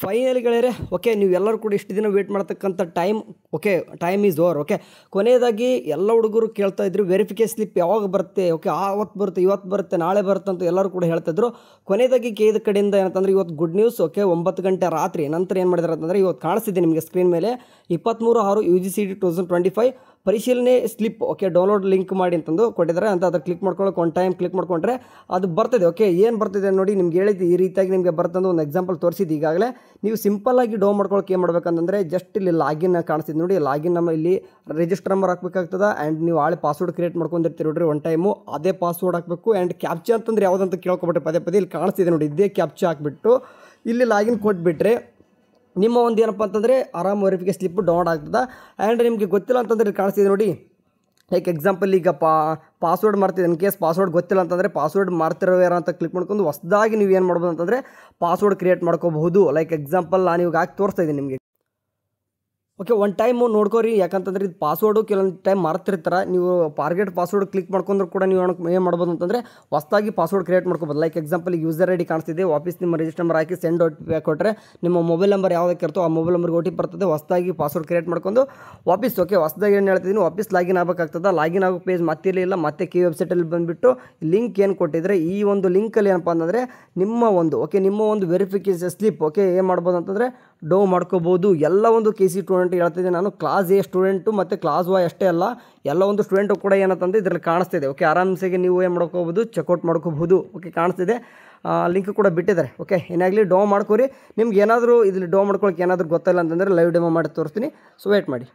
Finally ಗೆಳೆಯರೆ okay ನೀವು ಎಲ್ಲರೂ ಕೂಡ ಇಷ್ಟು ದಿನ ವೇಟ್ ಮಾಡ್ತಕ್ಕಂಥ ಟೈಮ್ ಈಸ್ ಓವರ್. ಓಕೆ ಕೊನೆಯದಾಗಿ ಎಲ್ಲ ಹುಡುಗರು ಕೇಳ್ತಾ ಇದ್ರು ವೆರಿಫಿಕೇಷನ್ ಸ್ಲಿಪ್ ಯಾವಾಗ ಬರುತ್ತೆ, ಓಕೆ ಆವತ್ತು ಬರುತ್ತೆ, ಇವತ್ತು ಬರುತ್ತೆ, ನಾಳೆ ಬರುತ್ತೆ ಅಂತ ಎಲ್ಲರೂ ಕೂಡ ಹೇಳ್ತಾಯಿದ್ರು. ಕೊನೆಯದಾಗಿ ಕೇದ ಕಡೆಯಿಂದ ಏನಂತಂದರೆ ಇವತ್ತು ಗುಡ್ ನ್ಯೂಸ್. ಓಕೆ 9 ಗಂಟೆ ರಾತ್ರಿ ನಂತರ ಏನು ಮಾಡಿದಾರೆ ಅಂತಂದರೆ ಇವತ್ತು ಕಾಣಿಸ್ತಿದೆ ನಿಮಗೆ ಸ್ಕ್ರೀನ್ ಮೇಲೆ 23/6 UGCET 2025 ಪರಿಶೀಲನೆ ಸ್ಲಿಪ್ ಓಕೆ ಡೌನ್ಲೋಡ್ ಲಿಂಕ್ ಮಾಡಿ ಅಂತಂದು ಕೊಟ್ಟಿದ್ದಾರೆ ಅಂತ. ಅದಕ್ಕೆ ಕ್ಲಿಕ್ ಮಾಡ್ಕೊಳ್ಳೋಕೆ ಒಂದು ಟೈಮ್ ಕ್ಲಿಕ್ ಮಾಡ್ಕೊಂಡ್ರೆ ಅದು ಬರ್ತದೆ. ಓಕೆ ಏನು ಬರ್ತಿದೆ ನೋಡಿ, ನಿಮ್ಗೆ ಹೇಳಿದ್ದು ಈ ರೀತಿಯಾಗಿ ನಿಮಗೆ ಬರ್ತಂದು ಒಂದು ಎಕ್ಸಾಂಪಲ್ ತೋರಿಸಿದ್ದು. ಈಗಾಗಲೇ ನೀವು ಸಿಂಪಲ್ಲಾಗಿ ಡೌನ್ ಮಾಡ್ಕೊಳ್ಳೋಕೆ ಏನು ಮಾಡ್ಬೇಕಂತಂದರೆ ಜಸ್ಟ್ ಇಲ್ಲಿ ಲಾಗಿನ್ ಕಾಣಿಸ್ತಿದೆ ನೋಡಿ, ಲಾಗಿನ್ ನಮ್ಮ ಇಲ್ಲಿ ರಿಜಿಸ್ಟರ್ ನಂಬರ್ ಹಾಕಬೇಕಾಗ್ತದೆ. ಆ್ಯಂಡ್ ನೀವು ಹಾಳೆ ಪಾಸ್ವರ್ಡ್ ಕ್ರಿಯೇಟ್ ಮಾಡ್ಕೊಂಡಿರ್ತೀರಿ ನೋಡ್ರಿ ಒನ್ ಟೈಮು, ಅದೇ ಪಾಸ್ವರ್ಡ್ ಹಾಕಬೇಕು. ಆ್ಯಂಡ್ ಕ್ಯಾಪ್ಚಾ ಅಂತಂದ್ರೆ ಯಾವುದಂತ ಕೇಳ್ಕೊಬಿಟ್ಟೆ ಪದೇ ಇಲ್ಲಿ ಕಾಣಿಸ್ತಿದೆ ನೋಡಿ, ಇದೇ ಕ್ಯಾಪ್ಚಾ ಹಾಕಿಬಿಟ್ಟು ಇಲ್ಲಿ ಲಾಗಿನ್ ಕೊಟ್ಬಿಟ್ರೆ ನಿಮ್ಮ ಒಂದು ಏನಪ್ಪ ಅಂತಂದರೆ ಆರಾಮ್ ವೆರಿಫಿಕೇಷನ್ ಸ್ಲಿಪ್ ಡೌನ್ಲೋಡ್ ಆಗ್ತದೆ. ಆ್ಯಂಡ್ ನಿಮಗೆ ಗೊತ್ತಿಲ್ಲ ಅಂತಂದರೆ ಕಾಣಿಸ್ತಿದೆ ನೋಡಿ, ಲೈಕ್ ಎಕ್ಸಾಂಪಲ್ ಈಗ ಪಾಸ್ವರ್ಡ್ ಮಾಡ್ತಿದ್ದೆ. ಇನ್ ಕೇಸ್ ಪಾಸ್ವರ್ಡ್ ಗೊತ್ತಿಲ್ಲ ಅಂತಂದರೆ ಪಾಸ್ವರ್ಡ್ ಮಾಡ್ತಿರೋರು ಅಂತ ಕ್ಲಿಕ್ ಮಾಡ್ಕೊಂಡು ಹೊಸದಾಗಿ ನೀವು ಏನು ಮಾಡ್ಬೋದು ಅಂತಂದರೆ ಪಾಸ್ವರ್ಡ್ ಕ್ರಿಯೇಟ್ ಮಾಡ್ಕೋಬಹುದು. ಲೈಕ್ ಎಕ್ಸಾಂಪಲ್ ನಾನು ಇವಾಗ ಹಾಕಿ ತೋರಿಸ್ತಾ ಇದ್ದೀನಿ ನಿಮಗೆ. ಓಕೆ ಒನ್ ಟೈಮು ನೋಡ್ಕೋರಿ, ಯಾಕಂತಂದರೆ ಇದು ಪಾಸ್ವರ್ಡು ಕೆಲವೊಂದು ಟೈಮ್ ಮರ್ತಿರ್ತಾರೆ. ನೀವು ಫಾರ್ಗೆಟ್ ಪಾಸ್ವರ್ಡ್ ಕ್ಲಿಕ್ ಮಾಡ್ಕೊಂಡ್ರು ಕೂಡ ನೀವು ಏನು ಮಾಡ್ಬೋದು ಅಂತಂದರೆ ಹೊಸದಾಗಿ ಪಾಸ್ವರ್ಡ್ ಕ್ರಿಯೇಟ್ ಮಾಡ್ಕೋಬೋದು. ಲೈಕ್ ಎಕ್ಸಾಂಪಲ್ ಯೂಸರ್ ID ಕಾಣಿಸ್ತಿದೆ, ವಾಪಸ್ ನಿಮ್ಮ ರಿಜಿಸ್ಟರ್ ನಂಬರ್ ಹಾಕಿ ಸೆಂಡ್ OTP ಕೊಟ್ಟರೆ ನಿಮ್ಮ ಮೊಬೈಲ್ ನಂಬರ್ ಯಾವುದಕ್ಕೆ ಇರ್ತೋ ಆ ಮೊಬೈಲ್ ನಂಬರ್ಗೆ OTP ಬರ್ತದೆ. ಹೊಸದಾಗಿ ಪಾಸ್ವರ್ಡ್ ಕ್ರಿಯೇಟ್ ಮಾಡ್ಕೊಂಡು ವಾಪಸ್ ಓಕೆ ಹೊಸದಾಗಿ ಏನು ಹೇಳ್ತಿದ್ದೀನಿ ವಾಪಸ್ ಲಾಗಿನ್ ಆಗಬೇಕಾಗ್ತದೆ. ಲಾಗಿನ್ ಆಗೋ ಪೇಜ್ ಮತ್ತಿರಲಿಲ್ಲ, ಮತ್ತೆ ಕೀ ವೆಬ್ಸೈಟಲ್ಲಿ ಬಂದುಬಿಟ್ಟು ಲಿಂಕ್ ಏನು ಕೊಟ್ಟಿದ್ರೆ ಈ ಒಂದು ಲಿಂಕಲ್ಲಿ ಏನಪ್ಪ ಅಂತಂದರೆ ನಿಮ್ಮ ಒಂದು ವೆರಿಫಿಕೇಷನ್ ಸ್ಲಿಪ್ ಓಕೆ ಏನು ಮಾಡ್ಬೋದು ಅಂತಂದರೆ ಡೌನ್ ಮಾಡ್ಕೋಬೋದು. ಎಲ್ಲ ಒಂದು KC ಸ್ಟೂಡೆಂಟ್ ಹೇಳ್ತಿದ್ದೆ ನಾನು, ಕ್ಲಾಸ್ A ಸ್ಟೂಡೆಂಟು ಮತ್ತು ಕ್ಲಾಸ್ Y ಅಷ್ಟೇ ಅಲ್ಲ, ಎಲ್ಲ ಒಂದು ಸ್ಟೂಡೆಂಟು ಕೂಡ ಏನಂತಂದರೆ ಇದರಲ್ಲಿ ಕಾಣಿಸ್ತಿದೆ. ಓಕೆ ಆರಾಮ್ಸೆಗೆ ನೀವು ಏನು ಮಾಡ್ಕೋಬೋದು, ಚೆಕ್ಔಟ್ ಮಾಡ್ಕೋಬಹುದು. ಓಕೆ ಕಾಣಿಸ್ತಿದೆ, ಲಿಂಕ್ ಕೂಡ ಬಿಟ್ಟಿದ್ದಾರೆ. ಓಕೆ ಏನಾಗಲಿ ಡೌನ್ ಮಾಡ್ಕೊರಿ. ನಿಮ್ಗೆ ಏನಾದರೂ ಇದರಲ್ಲಿ ಡೌನ್ ಮಾಡ್ಕೊಳ್ಳೋಕೆ ಏನಾದರೂ ಗೊತ್ತಿಲ್ಲ ಅಂತಂದರೆ ಲೈವ್ ಡೆಮೋ ಮಾಡಿ ತೋರಿಸ್ತೀನಿ, ಸೊ ವೇಟ್ ಮಾಡಿ.